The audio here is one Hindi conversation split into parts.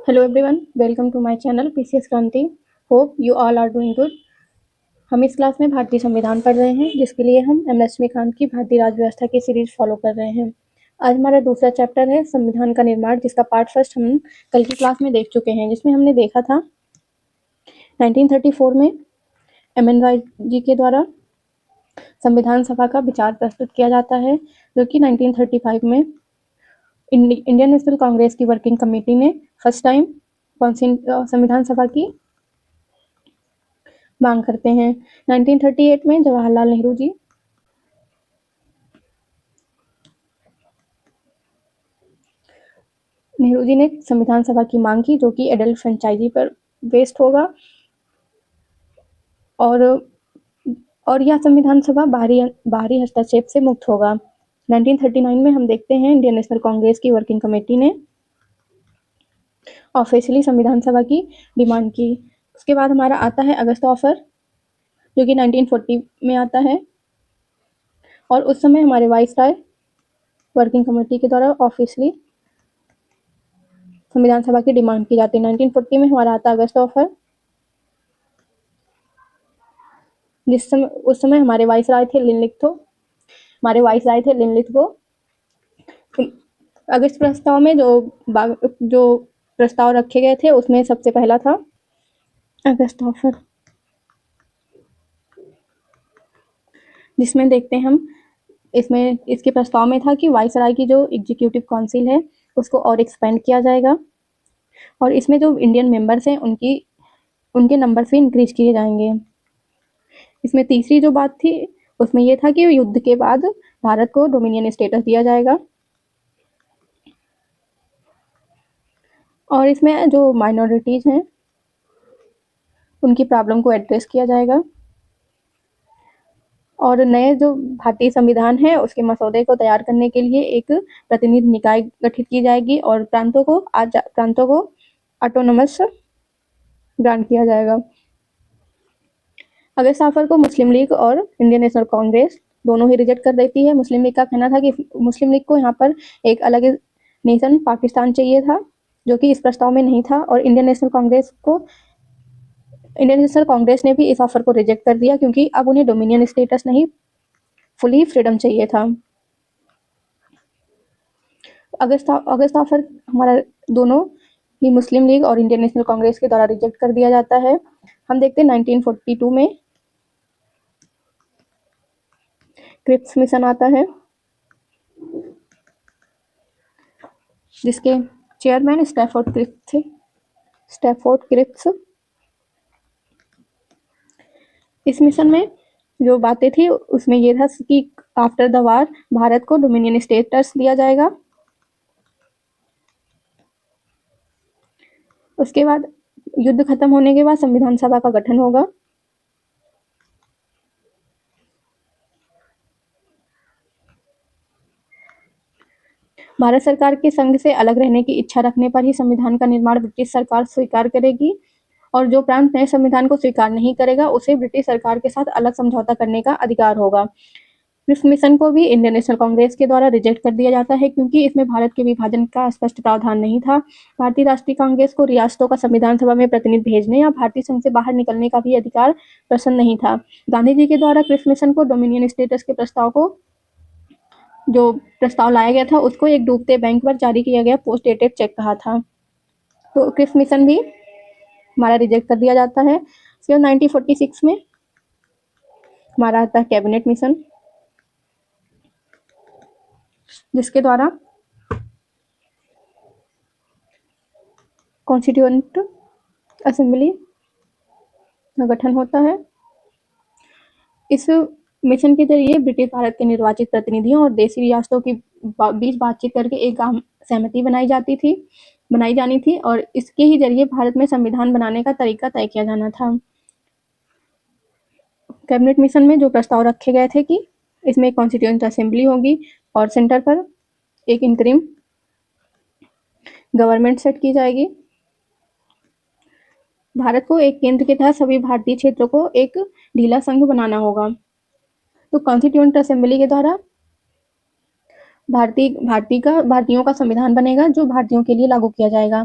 Hello everyone, welcome to my channel PCS Kranti. Hope you all are doing good. हम इस क्लास में भारतीय संविधान पढ़ रहे हैं, जिसके लिए हम एम लक्ष्मीकांत की भारतीय राज्य व्यवस्था की सीरीज फॉलो कर रहे हैं। आज हमारा दूसरा चैप्टर है संविधान का निर्माण, जिसका पार्ट फर्स्ट हम कल की क्लास में देख चुके हैं, जिसमें हमने देखा था 1934 में एम.एन. रॉय जी के द्वारा संविधान सभा का विचार प्रस्तुत किया जाता है, जो कि 1935 में इंडियन नेशनल कांग्रेस की वर्किंग कमेटी ने फर्स्ट टाइम संविधान सभा की मांग करते हैं। 1938 में जवाहरलाल नेहरू जी ने संविधान सभा की मांग की, जो कि एडल्ट फ्रेंचाइजी पर बेस्ड होगा और यह संविधान सभा बाहरी हस्तक्षेप से मुक्त होगा। 1939 में हम देखते हैं इंडियन नेशनल कांग्रेस की वर्किंग कमेटी ने ऑफिशियली संविधान सभा की डिमांड की। उसके बाद हमारा आता है अगस्त ऑफर, जो कि 1940 में आता है, और उस समय हमारे वाइस राय वर्किंग कमेटी के द्वारा ऑफिशियली संविधान सभा की डिमांड की जाती है। 1940 में हमारा आता है अगस्त ऑफर, उस समय हमारे वाइस राय थे लिनलिथगो। अगस्त प्रस्ताव में जो प्रस्ताव रखे गए थे, उसमें सबसे पहला था अगस्त ऑफर, जिसमें देखते हैं हम इसके प्रस्ताव में था कि वाइसराय की जो एग्जीक्यूटिव काउंसिल है उसको और एक्सपेंड किया जाएगा, और इसमें जो इंडियन मेंबर्स हैं उनके नंबर भी इंक्रीज किए जाएंगे। इसमें तीसरी जो बात थी उसमें यह था कि युद्ध के बाद भारत को डोमिनियन स्टेटस दिया जाएगा, और इसमें जो माइनॉरिटीज हैं उनकी प्रॉब्लम को एड्रेस किया जाएगा, और नए जो भारतीय संविधान है उसके मसौदे को तैयार करने के लिए एक प्रतिनिधि निकाय गठित की जाएगी, और प्रांतों को ऑटोनोमस ग्रांट किया जाएगा। अगस्त ऑफर को मुस्लिम लीग और इंडियन नेशनल कांग्रेस दोनों ही रिजेक्ट कर देती है। मुस्लिम लीग का कहना था कि मुस्लिम लीग को यहाँ पर एक अलग नेशन पाकिस्तान चाहिए था, जो कि इस प्रस्ताव में नहीं था, और इंडियन नेशनल कांग्रेस ने भी इस ऑफर को रिजेक्ट कर दिया, क्योंकि अब उन्हें डोमिनियन स्टेटस नहीं, फुली फ्रीडम चाहिए था। अगस्त ऑफर हमारा दोनों ही मुस्लिम लीग और इंडियन नेशनल कांग्रेस के द्वारा रिजेक्ट कर दिया जाता है। हम देखते हैं 1942 में क्रिप्स मिशन आता है, जिसके चेयरमैन स्टैफोर्ड क्रिप्स। इस मिशन में जो बातें थी उसमें यह था कि आफ्टर द वार भारत को डोमिनियन स्टेटस दिया जाएगा। उसके बाद युद्ध खत्म होने के बाद संविधान सभा का गठन होगा। भारत सरकार के संघ से अलग रहने की इच्छा रखने पर ही संविधान का निर्माण ब्रिटिश सरकार स्वीकार करेगी, और जो प्रांत नए संविधान को स्वीकार नहीं करेगा उसे ब्रिटिश सरकार के साथ अलग समझौता करने का अधिकार होगा। इस मिशन को भी इंडियन नेशनल कांग्रेस के द्वारा रिजेक्ट कर दिया जाता है, क्योंकि इसमें भारत के विभाजन का स्पष्ट प्रावधान नहीं था। भारतीय राष्ट्रीय कांग्रेस को रियासतों का संविधान सभा में प्रतिनिधि भेजने या भारतीय संघ से बाहर निकलने का भी अधिकार प्रसन्न नहीं था। गांधी जी के द्वारा क्रिप्स मिशन को डोमिनियन स्टेटस के जो प्रस्ताव लाया गया था उसको एक डूबते बैंक पर जारी किया गया पोस्ट डेटेड चेक कहा था। तो क्रिप्स मिशन भी हमारा रिजेक्ट कर दिया जाता है। फिर 1946 में हमारा आता है कैबिनेट मिशन, जिसके द्वारा कॉन्स्टिट्यूएंट असेंबली का गठन होता है। इस मिशन के जरिए ब्रिटिश भारत के निर्वाचित प्रतिनिधियों और देशी रियासतों के बीच बातचीत करके एक आम सहमति बनाई जानी थी, और इसके ही जरिए भारत में संविधान बनाने का तरीका तय किया जाना था। कैबिनेट मिशन में जो प्रस्ताव रखे गए थे कि इसमें एक कॉन्स्टिट्यूएंट असेंबली होगी और सेंटर पर एक इंटरिम गवर्नमेंट सेट की जाएगी। भारत को एक केंद्र के तहत सभी भारतीय क्षेत्रों को एक ढीला संघ बनाना होगा। तो कॉन्स्टिट्यूएंट असेंबली के द्वारा भारतीयों का संविधान बनेगा, जो भारतीयों के लिए लागू किया जाएगा।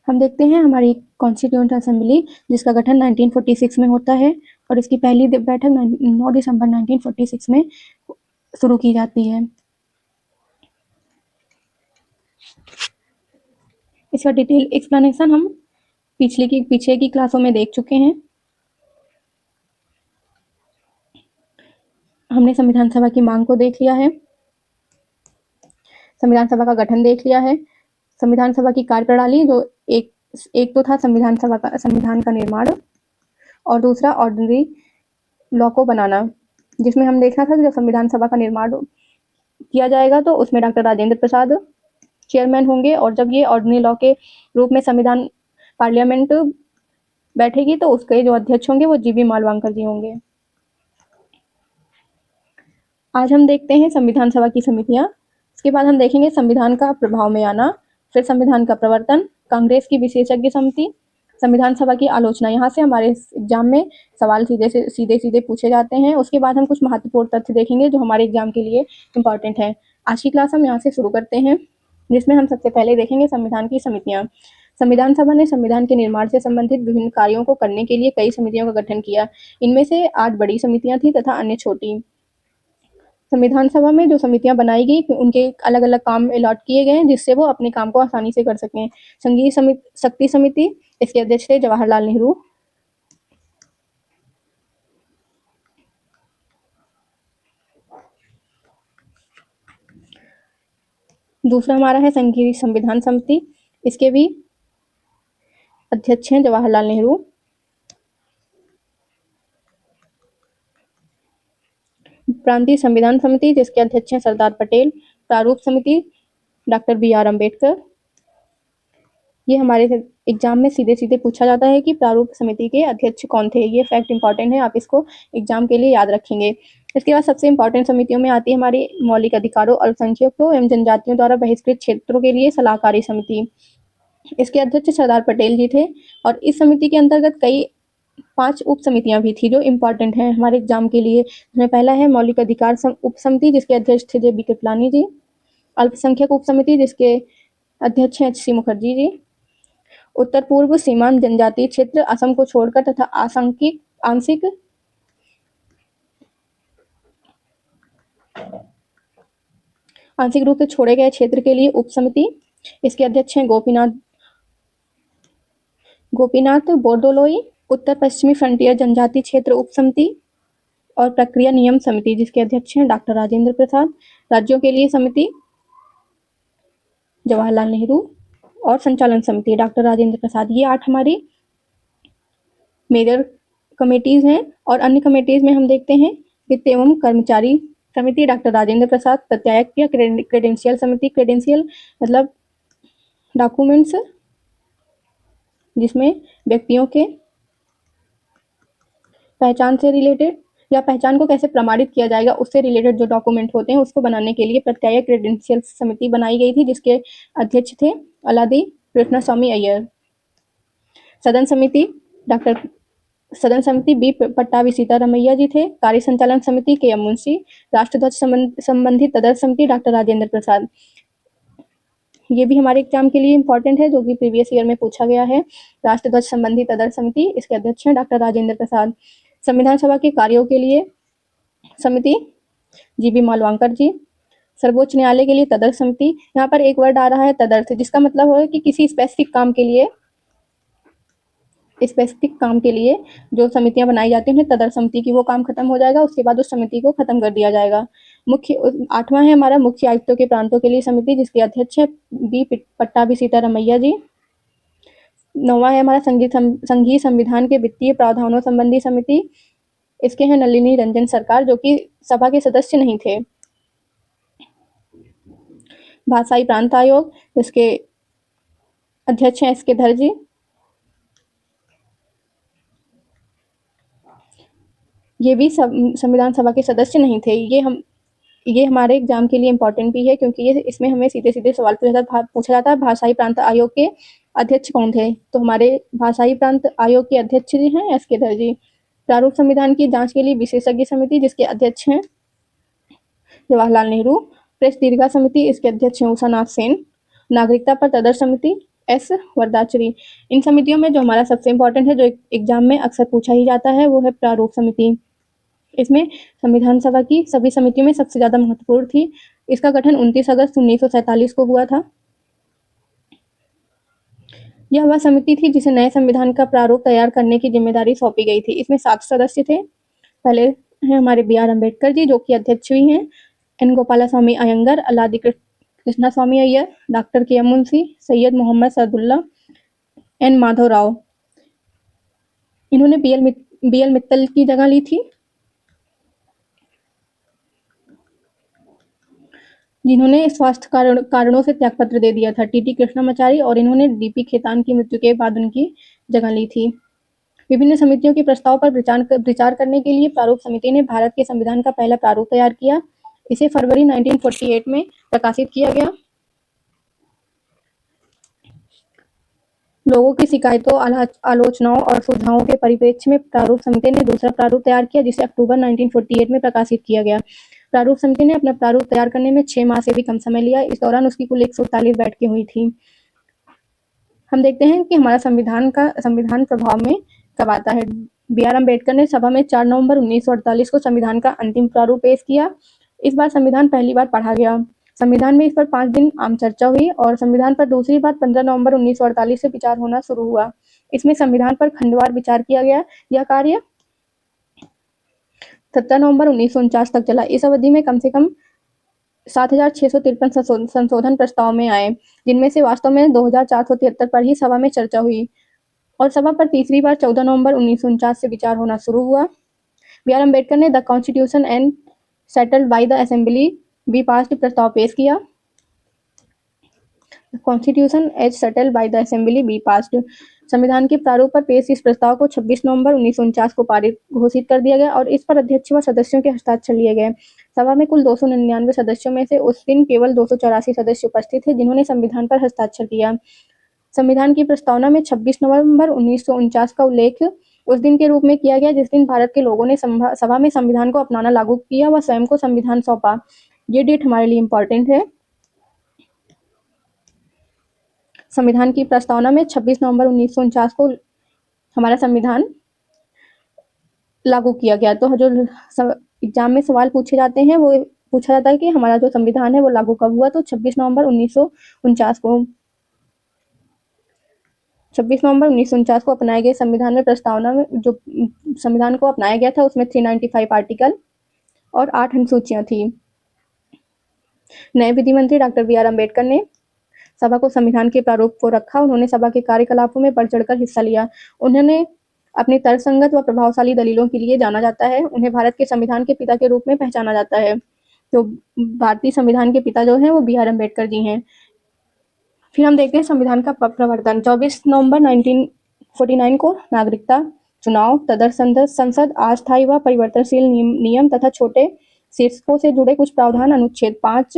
हम देखते हैं हमारी कॉन्स्टिट्यूएंट असेंबली जिसका गठन 1946 में होता है और इसकी पहली बैठक 9 दिसंबर 1946 में शुरू की जाती है। इसका डिटेल एक्सप्लेनेशन हम पीछे की क्लासों में देख चुके हैं। हमने संविधान सभा की मांग को देख लिया है, संविधान सभा का गठन देख लिया है, संविधान सभा की कार्यप्रणाली जो एक तो था संविधान का निर्माण और दूसरा ऑर्डिनरी लॉ को बनाना, जिसमें हम देखना था कि जब संविधान सभा का निर्माण किया जाएगा तो उसमें डॉक्टर राजेंद्र प्रसाद चेयरमैन होंगे और जब ये ऑर्डिनरी लॉ के रूप में संविधान पार्लियामेंट बैठेगी तो उसके जो अध्यक्ष होंगे वो जीबी मालवांकर जी होंगे। आज हम देखते हैं संविधान सभा की समितियां। इसके बाद हम देखेंगे संविधान का प्रभाव में आना, फिर संविधान का प्रवर्तन, कांग्रेस की विशेषज्ञ समिति, संविधान सभा की आलोचना। यहाँ से हमारे एग्जाम में सवाल सीधे पूछे जाते हैं। उसके बाद हम कुछ महत्वपूर्ण तथ्य देखेंगे जो हमारे एग्जाम के लिए इम्पोर्टेंट है। आज की क्लास हम यहाँ से शुरू करते हैं, जिसमें हम सबसे पहले देखेंगे संविधान की समितियां। संविधान सभा ने संविधान के निर्माण से संबंधित विभिन्न कार्यों को करने के लिए कई समितियों का गठन किया। इनमें से 8 बड़ी समितियां थी तथा अन्य छोटी। संविधान सभा में जो समितियां बनाई गई उनके अलग अलग काम अलॉट किए गए जिससे वो अपने काम को आसानी से कर सकें। संघीय शक्ति समिति, इसके अध्यक्ष थे जवाहरलाल नेहरू। दूसरा हमारा है संघीय संविधान समिति, इसके भी अध्यक्ष हैं जवाहरलाल नेहरू। प्रांतीय संविधान समिति, जिसके अध्यक्ष हैं सरदार पटेल। प्रारूप समिति, डॉक्टर BR अम्बेडकर। ये हमारे एग्जाम में सीधे पूछा जाता है कि प्रारूप समिति के अध्यक्ष कौन थे। ये फैक्ट इंपॉर्टेंट है, आप इसको एग्जाम के लिए याद रखेंगे। इसके बाद सबसे इंपॉर्टेंट समितियों में आती है हमारी मौलिक अधिकारों, अल्पसंख्यकों एवं जनजातियों द्वारा बहिष्कृत क्षेत्रों के लिए सलाहकारी समिति। इसके अध्यक्ष सरदार पटेल जी थे और इस समिति के अंतर्गत कई 5 उप समितियां भी थी जो इम्पोर्टेंट हैं हमारे एग्जाम के लिए। जिसमें पहला है मौलिक अधिकार उप समिति, जिसके अध्यक्ष थे JB कृपलानी जी। अल्पसंख्यक उप समिति, जिसके अध्यक्ष हैं HC मुखर्जी जी। उत्तर पूर्व सीमांत जनजातीय क्षेत्र असम को छोड़कर तथा आंशिक रूप से छोड़े गए क्षेत्र के लिए उप समिति, इसके अध्यक्ष हैं गोपीनाथ बोरदोलोई। उत्तर पश्चिमी फ्रंटियर जनजातीय क्षेत्र उप समिति और प्रक्रिया नियम समिति, जिसके अध्यक्ष हैं डॉक्टर राजेंद्र प्रसाद। राज्यों के लिए समिति जवाहरलाल नेहरू और संचालन समिति डॉक्टर राजेंद्र प्रसाद। ये 8 हमारी मेजर कमेटीज हैं और अन्य कमेटीज में हम देखते हैं वित्त एवं कर्मचारी समिति डॉक्टर राजेंद्र प्रसाद। प्रत्यायक या क्रेडेंशियल समिति, क्रेडेंशियल मतलब डॉक्यूमेंट्स जिसमें व्यक्तियों के पहचान से रिलेटेड या पहचान को कैसे प्रमाणित किया जाएगा उससे रिलेटेड जो डॉक्यूमेंट होते हैं उसको बनाने के लिए प्रत्यायक क्रेडेंशियल समिति बनाई गई थी, जिसके अध्यक्ष थे अलादी कृष्णा स्वामी अय्यर। सदन समिति B पट्टाभी सीतारामैया जी थे। कार्य संचालन समिति KM मुंशी। राष्ट्रध्वज संबंधी तदर्थ समिति डॉक्टर राजेंद्र प्रसाद। ये भी हमारे एग्जाम के लिए इंपॉर्टेंट है जो कि प्रीवियस ईयर में पूछा गया है। राष्ट्रध्वज संबंधी तदर्थ समिति, इसके अध्यक्ष हैं डॉक्टर राजेंद्र प्रसाद। संविधान सभा के कार्यों के लिए समिति जीबी मालवांकर जी। सर्वोच्च न्यायालय के लिए तदर्थ समिति। यहाँ पर एक वर्ड आ रहा है तदर्थ, जिसका मतलब है कि किसी स्पेसिफिक काम के लिए जो समितियां बनाई जाती हैं तदर्थ समिति की वो काम खत्म हो जाएगा, उसके बाद उस समिति को खत्म कर दिया जाएगा। 8वां है हमारा मुख्य आयुक्तों के प्रांतों के लिए समिति, जिसके अध्यक्ष है B पट्टाभी सीतारामैया जी। 9वां है हमारा संघीय संविधान के वित्तीय प्रावधानों संबंधी समिति, इसके हैं नलिनी रंजन सरकार जो कि सभा के सदस्य नहीं थे। भाषाई प्रांत आयोग, इसके अध्यक्ष हैं SK धर जी। ये भी संविधान सभा के सदस्य नहीं थे। ये हमारे एग्जाम के लिए इम्पोर्टेंट भी है क्योंकि इसमें हमें सीधे सवाल पूछा जाता है भाषाई प्रांत आयोग के अध्यक्ष कौन थे। तो हमारे भाषाई प्रांत आयोग के अध्यक्ष जी हैं SK धर जी। प्रारूप संविधान की जांच के लिए विशेषज्ञ समिति, जिसके अध्यक्ष हैं जवाहरलाल नेहरू। प्रेस दीर्घा समिति, इसके अध्यक्ष हैं उषा नाथ सेन। नागरिकता पर तदर्थ समिति, एस वरदाचरी। इन समितियों में जो हमारा सबसे इम्पोर्टेंट है, जो एग्जाम में अक्सर पूछा ही जाता है, वो है प्रारूप समिति। इसमें संविधान सभा की सभी समितियों में सबसे ज़्यादा महत्वपूर्ण थी। इसका गठन 29 अगस्त 1947 को हुआ था। यह वह समिति थी जिसे नए संविधान का प्रारूप तैयार करने की जिम्मेदारी सौंपी गई थी। इसमें 7 सदस्य थे। पहले हैं हमारे बी आर अम्बेडकर जी, जो कि अध्यक्ष भी हैं, एन गोपालास्वामी अयंगर, अल्लादी कृष्णा स्वामी अय्यर, डॉक्टर के एम मुंशी, सैयद मोहम्मद सदुल्ला, एन माधव राव। इन्होंने बी एल मित्तल की जगह ली थी, जिन्होंने स्वास्थ्य कारणों से त्यागपत्र दे दिया था। टी कृष्णामाचारी, और इन्होंने डीपी खेतान की मृत्यु के बाद उनकी जगह ली थी। विभिन्न समितियों के प्रस्ताव पर विचार करने के लिए प्रारूप समिति ने भारत के संविधान का पहला प्रारूप तैयार किया। इसे फरवरी 1948 में प्रकाशित किया गया। लोगों की शिकायतों, आलोचनाओं और सुझावों के परिप्रेक्ष्य में प्रारूप समिति ने दूसरा प्रारूप तैयार किया, जिसे अक्टूबर 1948 में प्रकाशित किया गया। प्रारूप समिति ने अपना प्रारूप तैयार करने में 6 माह से भी कम समय लिया। इस दौरान उसकी कुल 148 बैठकें हुई थी। हम देखते हैं कि हमारा संविधान प्रभाव में कब आता है। बी आर अम्बेडकर ने सभा में 4 नवंबर 1948 को संविधान का अंतिम प्रारूप पेश किया। इस बार संविधान पहली बार पढ़ा गया। संविधान में इस पर 5 दिन आम चर्चा हुई और संविधान पर दूसरी बार 15 नवंबर 1948 से विचार होना शुरू हुआ। इसमें संविधान पर खंडवार विचार किया गया। यह कार्य 17 नवंबर 1949 तक चला। इस अवधि में कम से कम 7,653 संशोधन प्रस्ताव में आए, जिनमें से वास्तव में 2,473 पर ही सभा में चर्चा हुई और सभा पर तीसरी बार 14 नवंबर 1949 से विचार होना शुरू हुआ। बी आर अम्बेडकर ने the constitution and settled by the assembly be passed प्रस्ताव पेश किया। Constitution as settled by the assembly be passed. संविधान के प्रारूप पर पेश इस प्रस्ताव को 26 नवंबर 1949 को पारित घोषित कर दिया गया और इस पर अध्यक्ष व सदस्यों के हस्ताक्षर लिए गए। सभा में कुल 299 सदस्यों में से उस दिन केवल 284 सदस्य उपस्थित थे, जिन्होंने संविधान पर हस्ताक्षर किया। संविधान की प्रस्तावना में 26 नवंबर 1949 का उल्लेख उस दिन के रूप में किया गया जिस दिन भारत के लोगों ने सभा में संविधान को अपनाना लागू किया व स्वयं को संविधान सौंपा। ये डेट हमारे लिए इम्पोर्टेंट है। संविधान की प्रस्तावना में 26 नवंबर 1949 को हमारा संविधान लागू किया गया। तो जो एग्जाम में सवाल पूछे जाते हैं, वो पूछा जाता है कि हमारा जो संविधान है वो लागू कब हुआ, तो 26 नवंबर 1949 को। 26 नवंबर 1949 को अपनाए गए संविधान में प्रस्तावना में जो संविधान को अपनाया गया था उसमें 395 आर्टिकल और 8 अनुसूचियां थी। नए विधि मंत्री डॉक्टर बी आर अम्बेडकर ने सभा को संविधान के प्रारूप को रखा। उन्होंने सभा के कार्यकलापों में बढ़ चढ़कर हिस्सा लिया। उन्होंने अपनी तर्कसंगत व प्रभावशाली दलीलों के लिए जाना जाता है। उन्हें भारत के संविधान के पिता के रूप में पहचाना जाता है। तो भारतीय संविधान के पिता जो हैं वो बी आर अम्बेडकर जी हैं। फिर हम देखते हैं संविधान का प्रवर्तन। 24 नवंबर 1949 को नागरिकता, चुनाव, तदर्थ संसद, अस्थायी व परिवर्तनशील नियम तथा छोटे शीर्षकों से जुड़े कुछ प्रावधान अनुच्छेद 5,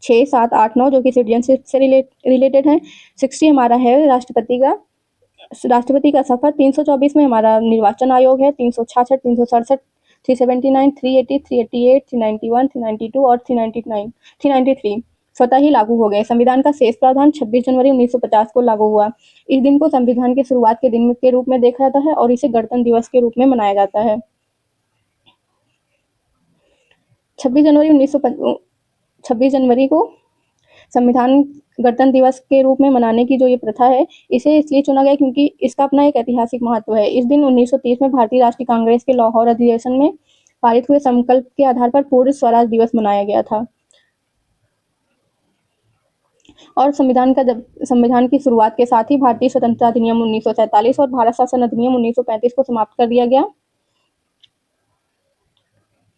6, 7, 8, 9 जो कि सिटीजनशिप से रिलेटेड है। 60 हमारा है राष्ट्रपति का शपथ। 324 में हमारा निर्वाचन आयोग है। 366, 367, 379, 380, 388, 391, 392 और 393 स्वतः ही लागू हो गए। संविधान का शेष प्रावधान 26 जनवरी 1950 को लागू हुआ। इस दिन को संविधान की शुरुआत के दिन के रूप में देखा जाता है और इसे गणतंत्र दिवस के रूप में मनाया जाता है। 26 जनवरी को संविधान गणतंत्र दिवस के रूप में मनाने की जो ये प्रथा है, इसे इसलिए चुना गया क्योंकि इसका अपना एक ऐतिहासिक महत्व है। इस दिन 1930 में भारतीय राष्ट्रीय कांग्रेस के लाहौर अधिवेशन में पारित हुए संकल्प के आधार पर पूर्ण स्वराज दिवस मनाया गया था। और संविधान की शुरुआत के साथ ही भारतीय स्वतंत्रता अधिनियम 1947 और भारत शासन अधिनियम 1935 को समाप्त कर दिया गया।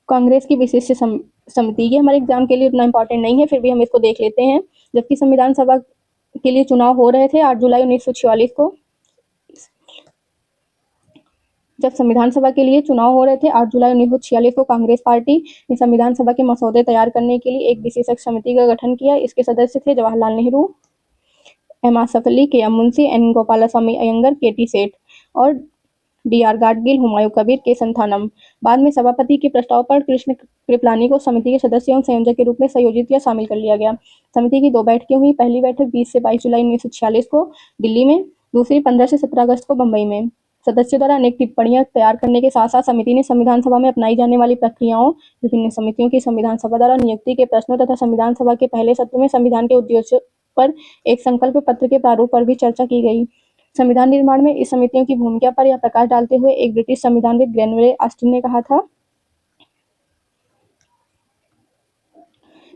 कांग्रेस की विशिष्ट समिति, ये हमारे एग्जाम के लिए उतना इम्पोर्टेंट नहीं है, फिर भी हम इसको देख लेते हैं। जबकि संविधान सभा के लिए चुनाव हो रहे थे 8 जुलाई 1946 को। जब संविधान सभा के लिए चुनाव हो रहे थे 8 जुलाई 1946 को, कांग्रेस पार्टी ने संविधान सभा के मसौदे तैयार करने के लिए एक विशेषज्ञ समिति का गठन किया। इसके सदस्य थे जवाहरलाल नेहरू, एम आसफ अली, के एम मुंशी, एन गोपालास्वामी अयंगर, के टी सेठ और D.R. गाडगिल, हुमायूं कबीर, के संथानम। बाद में सभापति के प्रस्ताव पर कृष्ण कृपलानी को समिति के सदस्य एवं संयोजक के रूप में संयोजित या शामिल कर लिया गया। समिति की 2 बैठकें हुई। पहली बैठक 20 से 22 जुलाई 1946 को दिल्ली में, दूसरी 15 से 17 अगस्त को बम्बई में। सदस्यों द्वारा अनेक टिप्पणियां तैयार करने के साथ साथ समिति ने संविधान सभा में अपनाई जाने वाली प्रक्रियाओं, विभिन्न समितियों की संविधान सभा द्वारा नियुक्ति के प्रश्नों तथा संविधान सभा के पहले सत्र में संविधान के उद्देश्यों पर एक संकल्प पत्र के प्रारूप पर भी चर्चा की गई। संविधान निर्माण में इस समितियों की भूमिका पर यह प्रकाश डालते हुए एक ब्रिटिश संविधानविद ग्रेनवेल ऑस्टिन ने कहा था,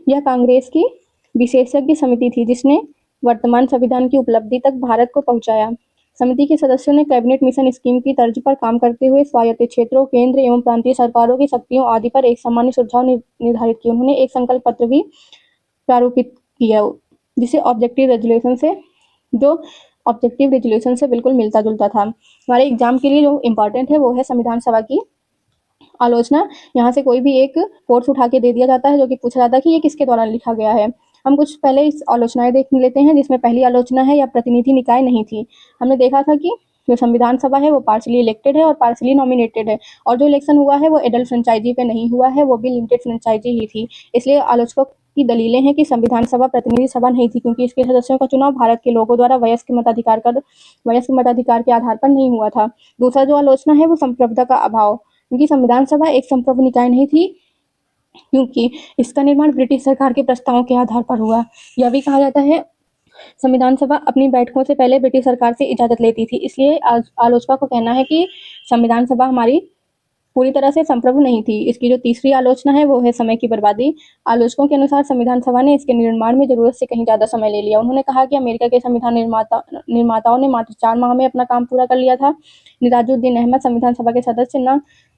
यह कांग्रेस की विशेषज्ञ समिति थी जिसने वर्तमान संविधान की उपलब्धि तक भारत को पहुंचाया। समिति के सदस्यों ने कैबिनेट मिशन स्कीम की तर्ज पर काम करते हुए स्वायत्त क्षेत्रों, केंद्र एवं प्रांतीय सरकारों की शक्तियों आदि पर एक सामान्य सुझाव निर्धारित किए। उन्होंने एक संकल्प पत्र भी प्रारूपित किया जिसे ऑब्जेक्टिव रेजोल्यूशन से बिल्कुल मिलता जुलता था। हमारे एग्जाम के लिए जो इम्पोर्टेंट है वो है संविधान सभा की आलोचना। यहाँ से कोई भी एक कोट्स उठा के दे दिया जाता है जो कि पूछा जाता है कि ये किसके द्वारा लिखा गया है। हम कुछ पहले इस आलोचनाएं देख लेते हैं, जिसमें पहली आलोचना है, या प्रतिनिधि निकाय नहीं थी। हमने देखा था कि जो संविधान सभा है वो पार्शली इलेक्टेड है और पार्शली नॉमिनेटेड है, और जो इलेक्शन हुआ है वो एडल्ट फ्रेंचाइजी पे नहीं हुआ है, वो भी लिमिटेड फ्रेंचाइजी ही थी। इसलिए आलोचकों की दलीलें हैं कि संविधान सभा प्रतिनिधि सभा नहीं थी, क्योंकि इसके सदस्यों का चुनाव भारत के लोगों द्वारा वयस्क मताधिकार के आधार पर नहीं हुआ था। दूसरा जो आलोचना है वो संप्रभुता का अभाव, क्योंकि संविधान सभा एक संप्रभु निकाय नहीं थी, क्योंकि इसका निर्माण ब्रिटिश सरकार के प्रस्तावों के आधार पर हुआ। यह भी कहा जाता है संविधान सभा अपनी बैठकों से पहले ब्रिटिश सरकार से इजाजत लेती थी। इसलिए आलोचकों का कहना है कि संविधान सभा हमारी पूरी तरह से संप्रभु नहीं थी। इसकी जो तीसरी आलोचना है वो है समय की बर्बादी। आलोचकों के अनुसार संविधान सभा ने इसके निर्माण में जरूरत से कहीं ज्यादा समय ले लिया। उन्होंने कहा कि अमेरिका के संविधान निर्माताओं ने मात्र 4 माह में अपना काम पूरा कर लिया था। निराजुद्दीन अहमद संविधान सभा के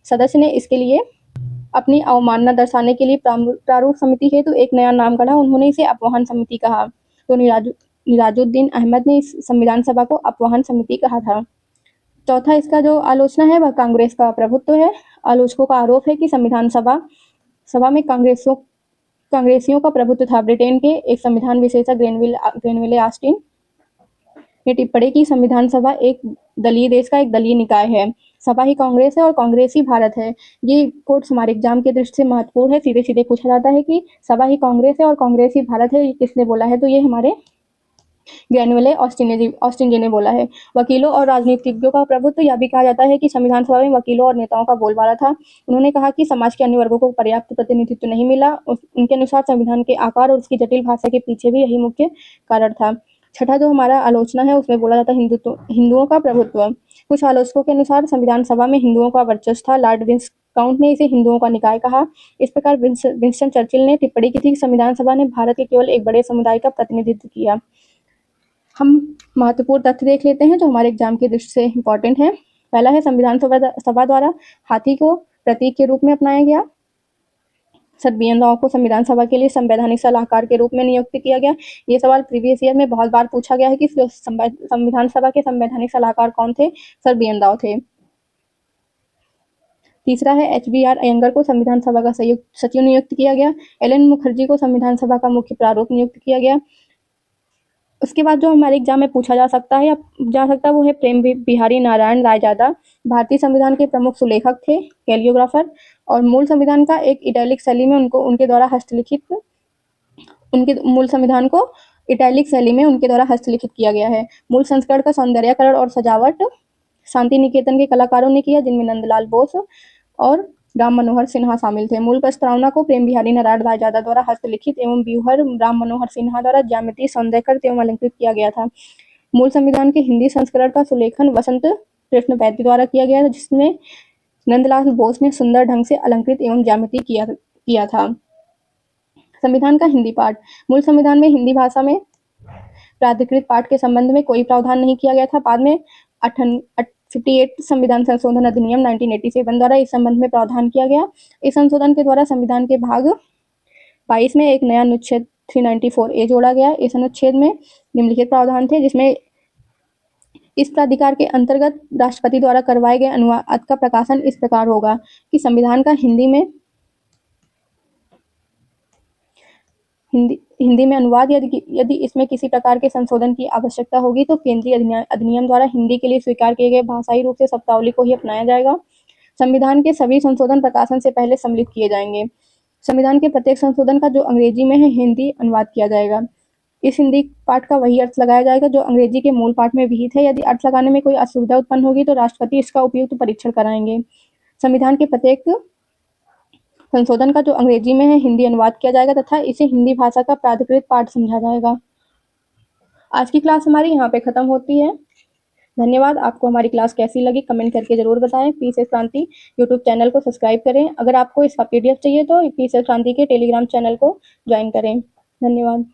सदस्य ने इसके लिए अपनी अवमानना दर्शाने के लिए प्रारूप समिति हेतु एक नया नाम गढ़ा। उन्होंने इसे अपवाहन समिति कहा। तो निराजुद्दीन अहमद ने इस संविधान सभा को अपवाहन समिति कहा था। चौथा इसका जो आलोचना है वह कांग्रेस का प्रभुत्व है। आलोचकों का आरोप है कि संविधान सभा में कांग्रेसियों का प्रभुत्व था। ब्रिटेन के एक संविधान विशेषज्ञ ग्रेनवेल ऑस्टिन ने टिप्पणी की संविधान सभा देश का एक दलीय निकाय है। सभा ही कांग्रेस है और कांग्रेस ही भारत है। ये कोट्स हमारे एग्जाम के दृष्टि से महत्वपूर्ण है। सीधे सीधे पूछा जाता है कि सभा ही कांग्रेस है और कांग्रेस ही भारत है, ये किसने बोला है? तो ये हमारे ग्रेनवेल ऑस्टिन जी ने बोला है। वकीलों और राजनीतिज्ञों का प्रभुत्व, यह भी कहा जाता है कि संविधान सभा में वकीलों और नेताओं का बोलबाला था। उन्होंने कहा कि समाज के अन्य वर्गों को पर्याप्त प्रतिनिधित्व नहीं मिला। उनके अनुसार संविधान के आकार और उसकी जटिल भाषा के पीछे भी यही मुख्य कारण था। छठा जो हमारा आलोचना है उसमें बोला जाता है हिंदुओं का प्रभुत्व। कुछ आलोचकों के अनुसार संविधान सभा में हिंदुओं का वर्चस्व था। लॉर्ड विस्काउंट ने इसे हिंदुओं का निकाय कहा। इस प्रकार विंस्टन चर्चिल ने टिप्पणी की थी कि संविधान सभा ने भारत के केवल एक बड़े समुदाय का प्रतिनिधित्व किया। हम महत्वपूर्ण तथ्य देख लेते हैं जो हमारे एग्जाम की दृष्टि से इम्पोर्टेंट है। पहला है संविधान सभा द्वारा हाथी को प्रतीक के रूप में अपनाया गया। सर बी एन राव को संविधान सभा के लिए संवैधानिक सलाहकार के रूप में नियुक्त किया गया। ये सवाल प्रीवियस ईयर में बहुत बार पूछा गया है कि संविधान सभा के संवैधानिक सलाहकार कौन थे? सर बी एन राव थे। तीसरा है HBR अयंगर को संविधान सभा का संयुक्त सचिव नियुक्त किया गया। LN मुखर्जी को संविधान सभा का मुख्य प्रारूप नियुक्त किया गया। उसके बाद जो हमारे एग्जाम में पूछा जा सकता है वो है प्रेम बिहारी नारायण रायजादा। भारतीय संविधान के प्रमुख सुलेखक थे, कैलियोग्राफर, और मूल संविधान का एक इटैलिक शैली में उनके द्वारा हस्तलिखित किया गया है। मूल संस्करण का सौंदर्यकरण और सजावट शांति निकेतन के कलाकारों ने किया, जिनमें नंदलाल बोस और राम मनोहर सिन्हा शामिल थे। मूल प्रस्तावना को प्रेम बिहारी नारायण रायजादा द्वारा हस्तलिखित एवं व्यूहर राम मनोहर सिन्हा द्वारा ज्यामितीय सौंदर्यकृत एवं अलंकृत किया गया था। मूल संविधान के हिंदी संस्करण का सुलेखन वसंत कृष्ण वैद्य द्वारा किया गया था, जिसमें नंदलाल बोस ने सुंदर ढंग से अलंकृत एवं ज्यामिति किया था। संविधान का हिंदी पाठ। मूल संविधान में हिंदी भाषा में प्राधिकृत पाठ के संबंध में कोई प्रावधान नहीं किया गया था। बाद में 58 संविधान संशोधन अधिनियम 1987 द्वारा इस संबंध में प्रावधान किया गया। इस संशोधन के द्वारा संविधान के भाग 22 में एक नया अनुच्छेद 394A जोड़ा गया। इस अनुच्छेद में निम्नलिखित प्रावधान थे, जिसमें इस प्राधिकार के अंतर्गत राष्ट्रपति द्वारा करवाए गए अनुवाद का प्रकाशन इस प्रकार होगा कि संविधान का हिंदी में हिंदी हिंदी में अनुवाद यदि यदि इसमें किसी प्रकार के संशोधन की आवश्यकता होगी तो केंद्रीय अधिनियम द्वारा हिंदी के लिए स्वीकार किए गए भाषाई रूप से शब्दावली को ही अपनाया जाएगा। संविधान के सभी संशोधन प्रकाशन से पहले सम्मिलित किए जाएंगे। संविधान के प्रत्येक संशोधन का जो अंग्रेजी में है हिंदी अनुवाद किया जाएगा। इस हिंदी पाठ का वही अर्थ लगाया जाएगा जो अंग्रेजी के मूल पाठ में विहित है। यदि अर्थ लगाने में कोई असुविधा उत्पन्न होगी तो राष्ट्रपति इसका उपयुक्त परीक्षण कराएंगे। संविधान के प्रत्येक संशोधन का जो अंग्रेजी में है हिंदी अनुवाद किया जाएगा तथा इसे हिंदी भाषा का प्राधिकृत पाठ समझा जाएगा। आज की क्लास हमारी यहाँ पे खत्म होती है। धन्यवाद। आपको हमारी क्लास कैसी लगी कमेंट करके जरूर बताएं। पी से क्रांति यूट्यूब चैनल को सब्सक्राइब करें। अगर आपको इसका PDF चाहिए तो पी से क्रांति के टेलीग्राम चैनल को ज्वाइन करें। धन्यवाद।